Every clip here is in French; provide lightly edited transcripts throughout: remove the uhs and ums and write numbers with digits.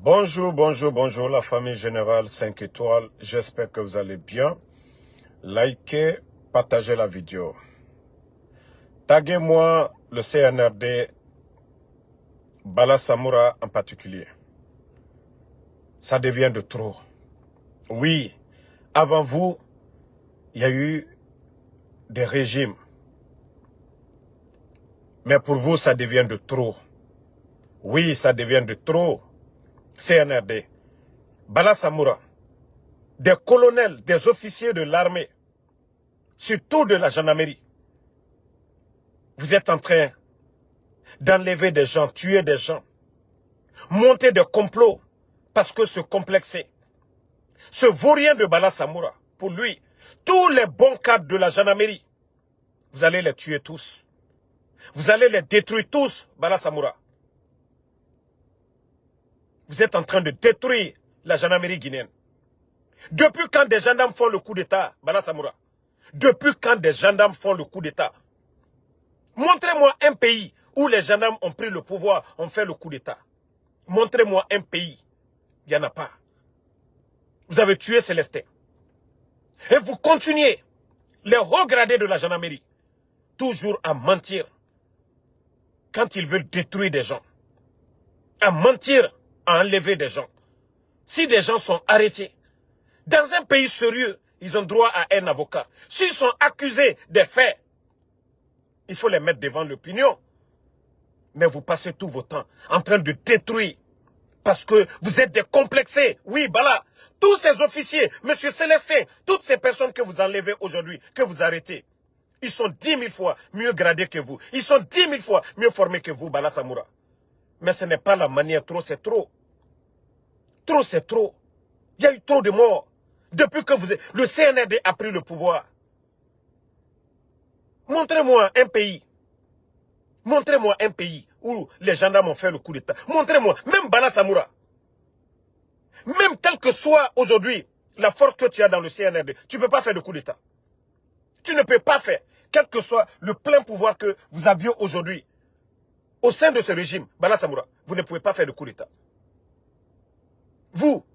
Bonjour, bonjour, bonjour la famille générale 5 étoiles. J'espère que vous allez bien. Likez, partagez la vidéo. Taguez-moi le CNRD, Bala Samoura en particulier. Ça devient de trop. Oui, avant vous, il y a eu des régimes. Mais pour vous, ça devient de trop. Oui, ça devient de trop. CNRD, Bala Samoura, des colonels, des officiers de l'armée, surtout de la gendarmerie. Vous êtes en train d'enlever des gens, tuer des gens, monter des complots parce que se complexer. Ce vaurien de Bala Samoura, pour lui, tous les bons cadres de la gendarmerie, vous allez les tuer tous. Vous allez les détruire tous, Bala Samoura. Vous êtes en train de détruire la gendarmerie guinéenne. Depuis quand des gendarmes font le coup d'État, Bala Samoura? Depuis quand des gendarmes font le coup d'État? Montrez-moi un pays où les gendarmes ont pris le pouvoir, ont fait le coup d'État. Montrez-moi un pays. Il n'y en a pas. Vous avez tué Célestin. Et vous continuez, les hauts gradés de la gendarmerie, toujours à mentir quand ils veulent détruire des gens. À mentir, à enlever des gens. Si des gens sont arrêtés, dans un pays sérieux, ils ont droit à un avocat. S'ils sont accusés des faits, il faut les mettre devant l'opinion. Mais vous passez tout votre temps en train de détruire. Parce que vous êtes décomplexés. Oui, Bala. Tous ces officiers, M. Célestin, toutes ces personnes que vous enlevez aujourd'hui, que vous arrêtez, ils sont 10 000 fois mieux gradés que vous. Ils sont 10 000 fois mieux formés que vous, Bala Samoura. Mais ce n'est pas la manière. Trop, c'est trop. Trop, c'est trop. Il y a eu trop de morts. Depuis que le CNRD a pris le pouvoir. Montrez-moi un pays. Montrez-moi un pays où les gendarmes ont fait le coup d'État. Montrez-moi, même Bala Samoura. Même quelle que soit aujourd'hui la force que tu as dans le CNRD, tu ne peux pas faire de coup d'État. Tu ne peux pas faire, quel que soit le plein pouvoir que vous aviez aujourd'hui au sein de ce régime, Bala Samoura, vous ne pouvez pas faire de coup d'État. Vous,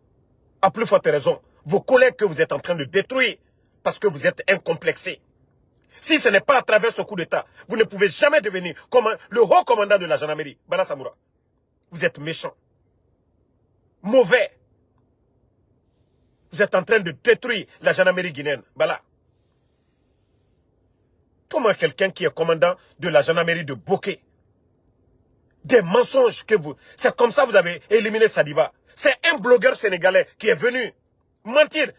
à plus forte raison, vos collègues que vous êtes en train de détruire parce que vous êtes incomplexés. Si ce n'est pas à travers ce coup d'État, vous ne pouvez jamais devenir comme le haut commandant de la gendarmerie, Bala Samoura. Vous êtes méchant, mauvais. Vous êtes en train de détruire la gendarmerie guinéenne, Bala. Comment quelqu'un qui est commandant de la gendarmerie de Bokeh, des mensonges que vous... C'est comme ça que vous avez éliminé Sadiba. C'est un blogueur sénégalais qui est venu mentir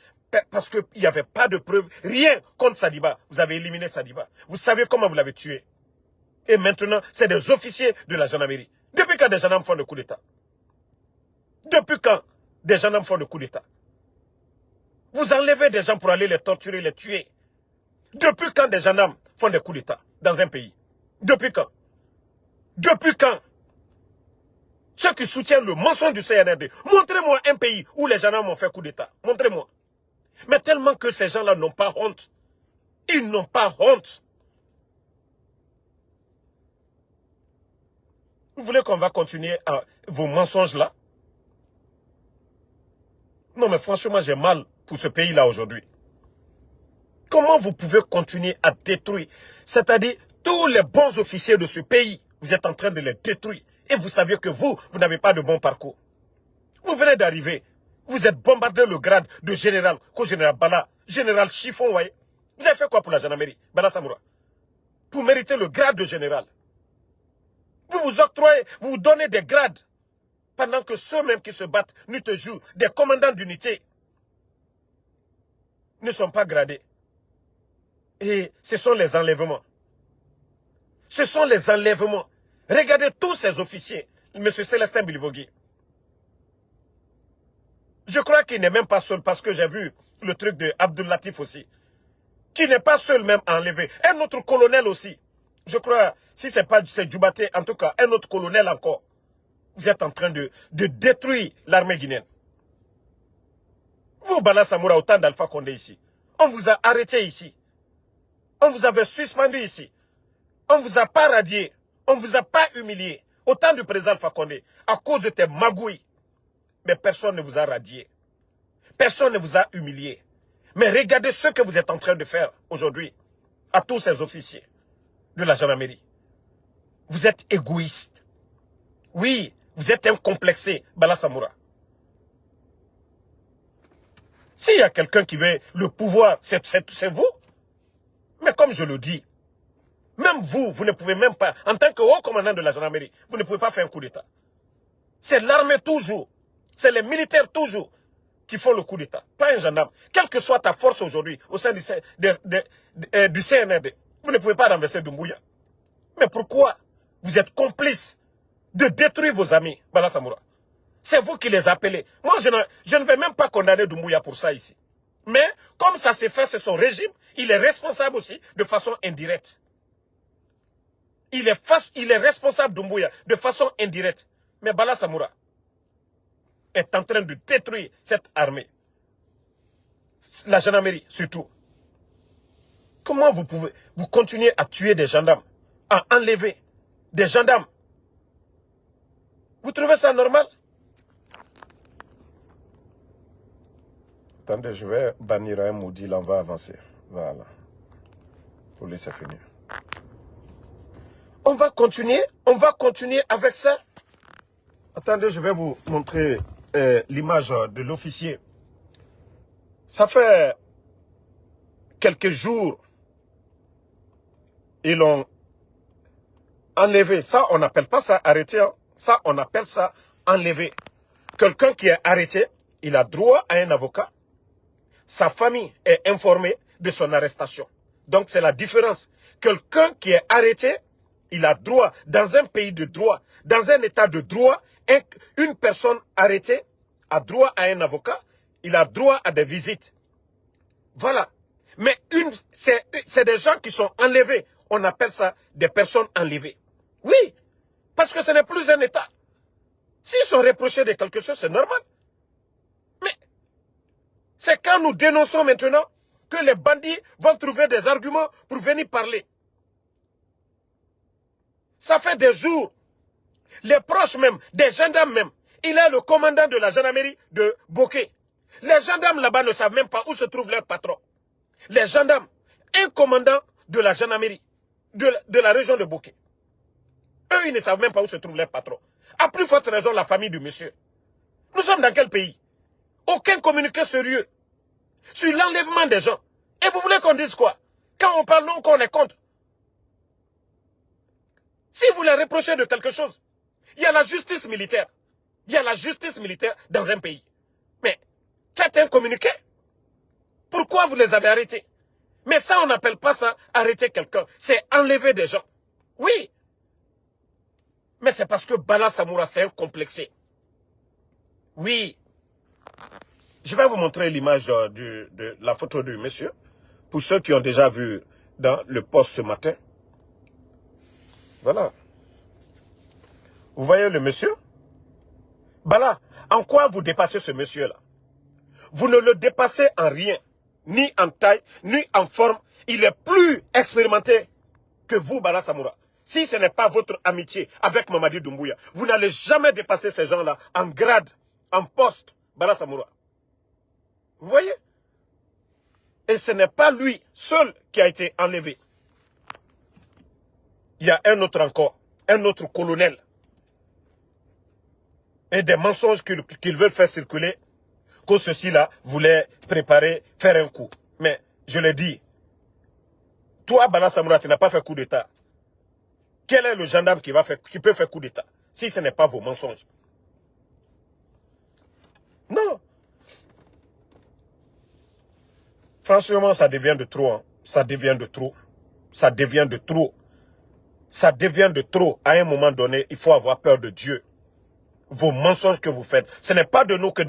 parce qu'il n'y avait pas de preuves, rien contre Sadiba. Vous avez éliminé Sadiba. Vous savez comment vous l'avez tué. Et maintenant, c'est des officiers de la gendarmerie. Depuis quand des gendarmes font le coup d'État? Depuis quand des gendarmes font le coup d'État? Vous enlevez des gens pour aller les torturer, les tuer. Depuis quand des gendarmes font des coups d'État dans un pays? Depuis quand? Depuis quand? Ceux qui soutiennent le mensonge du CNRD, montrez-moi un pays où les gendarmes ont fait coup d'État. Montrez-moi. Mais tellement que ces gens-là n'ont pas honte. Ils n'ont pas honte. Vous voulez qu'on va continuer à vos mensonges-là? Non, mais franchement, j'ai mal pour ce pays-là aujourd'hui. Comment vous pouvez continuer à détruire? C'est-à-dire, tous les bons officiers de ce pays, vous êtes en train de les détruire. Et vous saviez que vous n'avez pas de bon parcours. Vous venez d'arriver. Vous êtes bombardé le grade de général, co-général Bala, général Chiffon, vous voyez. Vous avez fait quoi pour la gendarmerie, Bala Samoura? Pour mériter le grade de général. Vous vous octroyez, vous donnez des grades. Pendant que ceux-mêmes qui se battent, nuit et jour, des commandants d'unité, ne sont pas gradés. Et ce sont les enlèvements. Ce sont les enlèvements. Regardez tous ces officiers. M. Célestin Bilivogui. Je crois qu'il n'est même pas seul parce que j'ai vu le truc de Abdul Latif aussi. Qui n'est pas seul même à enlever. Un autre colonel aussi. Je crois, si ce n'est pas Djoubaté, en tout cas, un autre colonel encore. Vous êtes en train de détruire l'armée guinéenne. Vous, Bala Samoura, au temps d'Alpha Condé ici. On vous a arrêté ici. On vous avait suspendu ici. On ne vous a pas radié. On ne vous a pas humilié. Au temps du président Alpha Condé. À cause de tes magouilles. Mais personne ne vous a radié. Personne ne vous a humilié. Mais regardez ce que vous êtes en train de faire aujourd'hui à tous ces officiers de la gendarmerie. Vous êtes égoïste. Oui, vous êtes incomplexé, Bala Samoura. S'il y a quelqu'un qui veut le pouvoir, c'est vous. Mais comme je le dis, même vous, vous ne pouvez même pas, en tant que haut commandant de la gendarmerie, vous ne pouvez pas faire un coup d'État. C'est l'armée toujours, c'est les militaires toujours qui font le coup d'État, pas un gendarme. Quelle que soit ta force aujourd'hui au sein du CNRD, vous ne pouvez pas renverser Doumbouya. Mais pourquoi vous êtes complice de détruire vos amis, Bala Samoura? C'est vous qui les appelez. Moi, je ne vais même pas condamner Doumbouya pour ça ici. Mais comme ça s'est fait, c'est son régime, il est responsable aussi de façon indirecte. Il est responsable Doumbouya de façon indirecte. Mais Bala Samoura est en train de détruire cette armée. La gendarmerie, surtout. Comment vous continuez à tuer des gendarmes, à enlever des gendarmes? Vous trouvez ça normal? Attendez, je vais bannir un maudit, là, on va avancer. Voilà. Pour laisser finir. On va continuer avec ça. Attendez, je vais vous montrer l'image de l'officier. Ça fait quelques jours, ils l'ont enlevé. Ça, on n'appelle pas ça arrêter. Hein. Ça, on appelle ça enlever. Quelqu'un qui est arrêté, il a droit à un avocat. Sa famille est informée de son arrestation. Donc, c'est la différence. Quelqu'un qui est arrêté, il a droit, dans un pays de droit, dans un état de droit, une personne arrêtée a droit à un avocat, il a droit à des visites. Voilà. Mais c'est des gens qui sont enlevés. On appelle ça des personnes enlevées. Oui, parce que ce n'est plus un état. S'ils sont reprochés de quelque chose, c'est normal. Mais c'est quand nous dénonçons maintenant que les bandits vont trouver des arguments pour venir parler. Ça fait des jours. Les proches même, des gendarmes même. Il est le commandant de la gendarmerie de Boké. Les gendarmes là-bas ne savent même pas où se trouve leur patron. Les gendarmes, un commandant de la gendarmerie de la région de Boké. Eux, ils ne savent même pas où se trouve leur patron. À plus forte raison, la famille du monsieur. Nous sommes dans quel pays? Aucun communiqué sérieux sur l'enlèvement des gens. Et vous voulez qu'on dise quoi? Quand on parle, non, qu'on est contre. Si vous les reprochez de quelque chose, il y a la justice militaire. Il y a la justice militaire dans un pays. Mais, faites un communiqué. Pourquoi vous les avez arrêtés? Mais ça, on n'appelle pas ça arrêter quelqu'un. C'est enlever des gens. Oui. Mais c'est parce que Bala Samoura, c'est un complexé. Oui. Je vais vous montrer l'image de la photo du monsieur. Pour ceux qui ont déjà vu dans le poste ce matin. Voilà. Vous voyez le monsieur? Bala, en quoi vous dépassez ce monsieur-là? Vous ne le dépassez en rien. Ni en taille, ni en forme. Il est plus expérimenté que vous, Bala Samoura. Si ce n'est pas votre amitié avec Mamadi Doumbouya, vous n'allez jamais dépasser ces gens-là en grade, en poste, Bala Samoura. Vous voyez? Et ce n'est pas lui seul qui a été enlevé. Il y a un autre encore, un autre colonel. Et des mensonges qu'ils veulent faire circuler, que ceux-ci-là voulaient préparer, faire un coup. Mais, je le dis, toi, Bala Samoura, tu n'as pas fait coup d'État. Quel est le gendarme qui peut faire coup d'État, si ce n'est pas vos mensonges? Non. Franchement, ça devient de trop. Hein. Ça devient de trop. Ça devient de trop. Ça devient de trop. À un moment donné, il faut avoir peur de Dieu. Vos mensonges que vous faites, ce n'est pas de nous que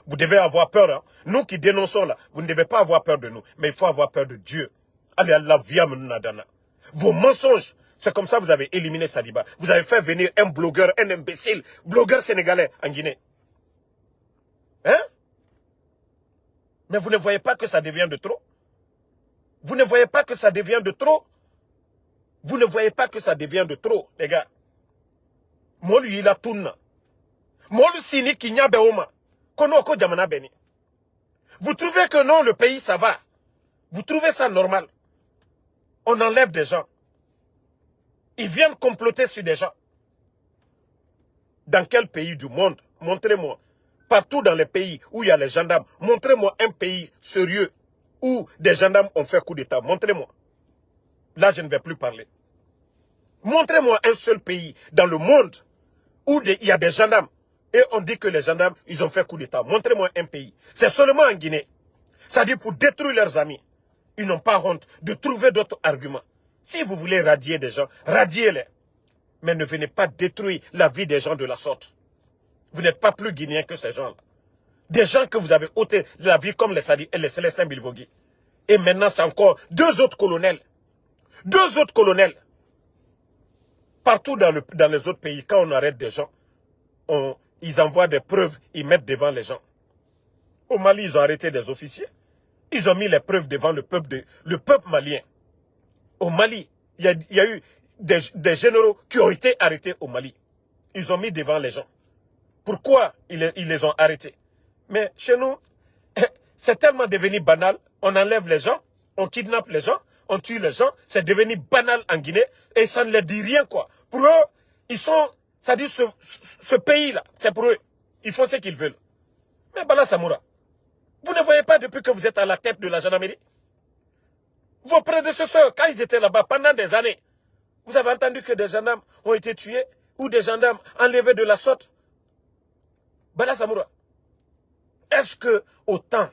vous devez avoir peur. Hein. Nous qui dénonçons là, vous ne devez pas avoir peur de nous. Mais il faut avoir peur de Dieu. Allez, Allah, via Nadana. Vos mensonges, c'est comme ça que vous avez éliminé Saliba. Vous avez fait venir un blogueur, un imbécile, blogueur sénégalais en Guinée. Hein? Mais vous ne voyez pas que ça devient de trop? Vous ne voyez pas que ça devient de trop? Vous ne voyez pas que ça devient de trop, les gars? Molu il a tourné. Molu sini kinyabe oma. Konoko Djamana Beni. Vous trouvez que non, le pays, ça va. Vous trouvez ça normal. On enlève des gens. Ils viennent comploter sur des gens. Dans quel pays du monde? Montrez-moi. Partout dans les pays où il y a les gendarmes, montrez-moi un pays sérieux où des gendarmes ont fait coup d'État. Montrez-moi. Là, je ne vais plus parler. Montrez-moi un seul pays dans le monde où il y a des gendarmes et on dit que les gendarmes, ils ont fait coup d'État. Montrez-moi un pays. C'est seulement en Guinée. C'est-à-dire pour détruire leurs amis. Ils n'ont pas honte de trouver d'autres arguments. Si vous voulez radier des gens, radiez-les. Mais ne venez pas détruire la vie des gens de la sorte. Vous n'êtes pas plus guinéen que ces gens-là. Des gens que vous avez ôté la vie comme les Sadi et les Célestins Bilvogui. Et maintenant, c'est encore deux autres colonels. Deux autres colonels. Partout dans les autres pays, quand on arrête des gens, ils envoient des preuves, ils mettent devant les gens. Au Mali, ils ont arrêté des officiers. Ils ont mis les preuves devant le peuple malien. Au Mali, il y a eu des généraux qui ont été arrêtés au Mali. Ils ont mis devant les gens. Pourquoi ils les ont arrêtés? Mais chez nous, c'est tellement devenu banal. On enlève les gens, on kidnappe les gens, on tue les gens. C'est devenu banal en Guinée et ça ne leur dit rien, quoi. Pour eux, ils sont... Ça dit ce pays-là, c'est pour eux. Ils font ce qu'ils veulent. Mais Bala Samoura, vous ne voyez pas depuis que vous êtes à la tête de la gendarmerie? Vos prédécesseurs, quand ils étaient là-bas pendant des années, vous avez entendu que des gendarmes ont été tués ou des gendarmes enlevés de la sorte? Bala Samoura, est-ce que au temps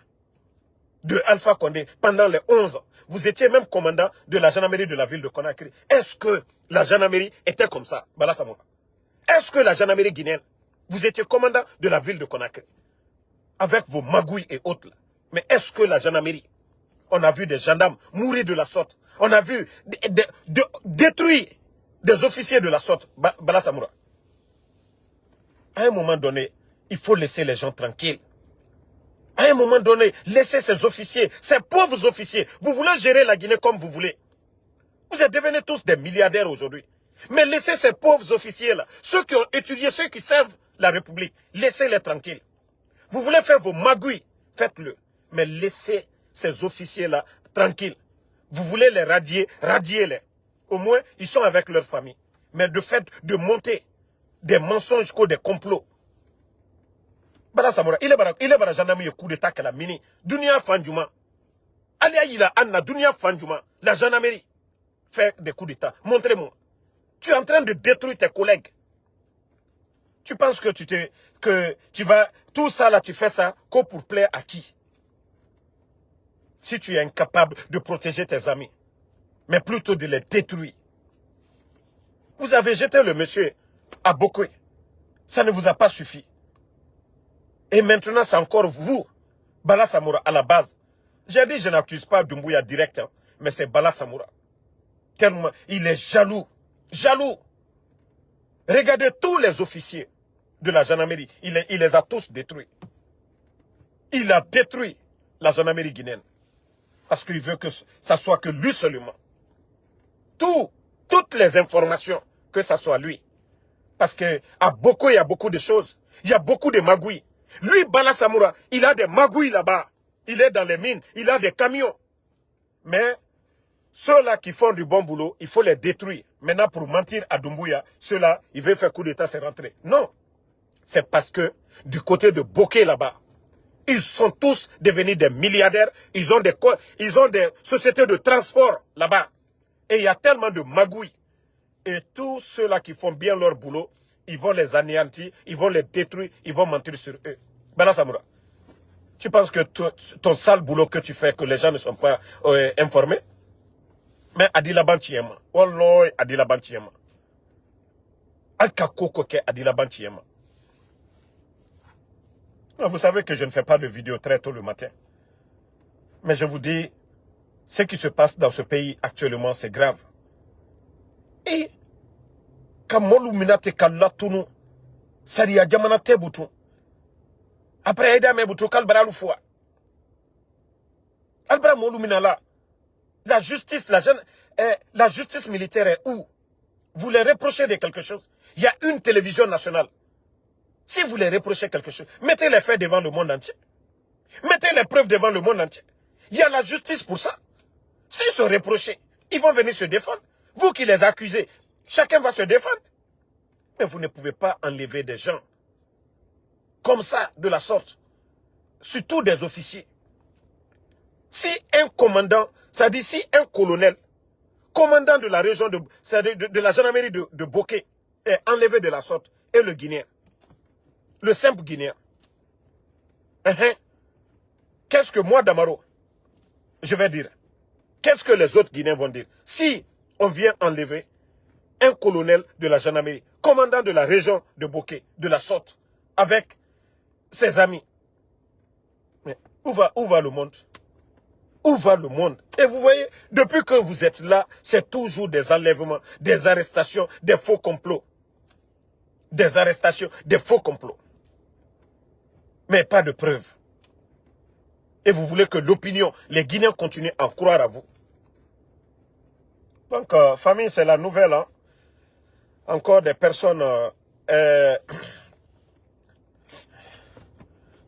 de Alpha Condé, pendant les 11 ans, vous étiez même commandant de la gendarmerie de la ville de Conakry? Est-ce que la gendarmerie était comme ça, Bala Samoura? Est-ce que la gendarmerie guinéenne, vous étiez commandant de la ville de Conakry? Avec vos magouilles et autres là. Mais est-ce que la gendarmerie, on a vu des gendarmes mourir de la sorte? On a vu détruire des officiers de la sorte, Bala Samoura? À un moment donné, il faut laisser les gens tranquilles. À un moment donné, laissez ces officiers, ces pauvres officiers. Vous voulez gérer la Guinée comme vous voulez. Vous êtes devenus tous des milliardaires aujourd'hui. Mais laissez ces pauvres officiers-là, ceux qui ont étudié, ceux qui servent la République, laissez-les tranquilles. Vous voulez faire vos magouilles, faites-le. Mais laissez ces officiers-là tranquilles. Vous voulez les radier, radiez-les. Au moins, ils sont avec leur famille. Mais de fait de monter des mensonges ou des complots. Bala Samoura, il est bara gendarmerie coup d'état que la mini. Dunia Fandjouma. Alia ila anna Dunia Fandjouma. La gendarmerie fait des coups d'état. Montrez-moi. Tu es en train de détruire tes collègues. Tu penses que tu vas... Tout ça là, tu fais ça que pour plaire à qui? Si tu es incapable de protéger tes amis. Mais plutôt de les détruire. Vous avez jeté le monsieur à Bokoé. Ça ne vous a pas suffi. Et maintenant, c'est encore vous, Bala Samoura, à la base. J'ai dit, je n'accuse pas Doumbouya direct, hein, mais c'est Bala Samoura. Tellement, il est jaloux. Jaloux. Regardez tous les officiers de la gendarmerie. Il les a tous détruits. Il a détruit la gendarmerie guinéenne. Parce qu'il veut que ça soit que lui seulement. Toutes les informations, que ça soit lui. Parce que à beaucoup, il y a beaucoup de choses. Il y a beaucoup de magouilles. Lui, Bala Samoura, il a des magouilles là-bas. Il est dans les mines, il a des camions. Mais ceux-là qui font du bon boulot, il faut les détruire. Maintenant, pour mentir à Doumbouya, ceux-là, ils veulent faire coup d'état, c'est rentré. Non. C'est parce que du côté de Boké là-bas, ils sont tous devenus des milliardaires. Ils ont des sociétés de transport là-bas. Et il y a tellement de magouilles. Et tous ceux-là qui font bien leur boulot, ils vont les anéantir, ils vont les détruire, ils vont mentir sur eux. Bala Samoura, tu penses que ton sale boulot que tu fais, que les gens ne sont pas informés? Mais Adila Bantiema, Walloy Adila Bantiema. Alka Kokoke Adila Bantiema. Vous savez que je ne fais pas de vidéo très tôt le matin. Mais je vous dis, ce qui se passe dans ce pays actuellement, c'est grave. Et Kamolu Minate Kalatunu, Saria Diamanate Boutou. Après Aida Meboutou, Kalbara Loufoua. Albra Moluminala. La justice militaire est où? Vous les reprochez de quelque chose. Il y a une télévision nationale. Si vous les reprochez quelque chose, mettez les faits devant le monde entier. Mettez les preuves devant le monde entier. Il y a la justice pour ça. S'ils sont reprochés, ils vont venir se défendre. Vous qui les accusez, chacun va se défendre. Mais vous ne pouvez pas enlever des gens comme ça, de la sorte. Surtout des officiers. Si un commandant, c'est-à-dire si un colonel, commandant de la région de la gendarmerie de Boké, est enlevé de la sorte, et le Guinéen, le simple Guinéen, qu'est-ce que moi, Damaro, je vais dire? Qu'est-ce que les autres Guinéens vont dire? Si on vient enlever un colonel de la gendarmerie, commandant de la région de Boké, de la sorte, avec ses amis, mais où va le monde? Où va le monde? Et vous voyez, depuis que vous êtes là, c'est toujours des enlèvements, des arrestations, des faux complots. Des arrestations, des faux complots. Mais pas de preuves. Et vous voulez que l'opinion, les Guinéens continuent à croire à vous. Donc, famille, c'est la nouvelle. Hein? Encore des personnes...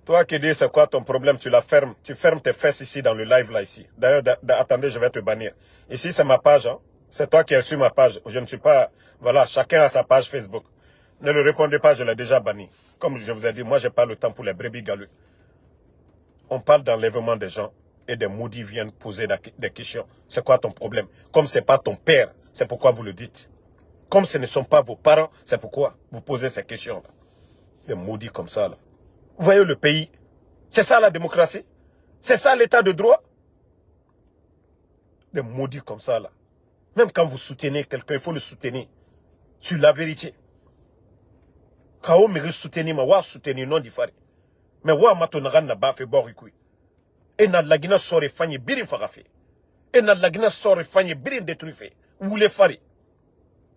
Toi qui dis c'est quoi ton problème, tu la fermes. Tu fermes tes fesses ici dans le live là ici. D'ailleurs, attendez, je vais te bannir. Ici c'est ma page. Hein. C'est toi qui es sur ma page. Je ne suis pas... Voilà, chacun a sa page Facebook. Ne le répondez pas, je l'ai déjà banni. Comme je vous ai dit, moi je n'ai pas le temps pour les brebis galeux. On parle d'enlèvement des gens et des maudits viennent poser des questions. C'est quoi ton problème? Comme ce n'est pas ton père, c'est pourquoi vous le dites. Comme ce ne sont pas vos parents, c'est pourquoi vous posez ces questions-là. Des maudits comme ça là. Vous voyez le pays? C'est ça la démocratie? C'est ça l'état de droit? Des maudits comme ça là. Même quand vous soutenez quelqu'un, il faut le soutenir sur la vérité. Quand on me soutenir, ma wa soutenir non différé. Mais wa matonaran na ba fe borikui. Et na lagina sore fanye birin fagafe. Et na lagina sore fanye birin détruife. Ou les fari.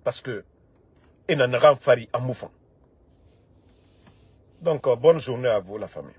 Parce que et na naran fari amoufan. Donc bonne journée à vous la famille.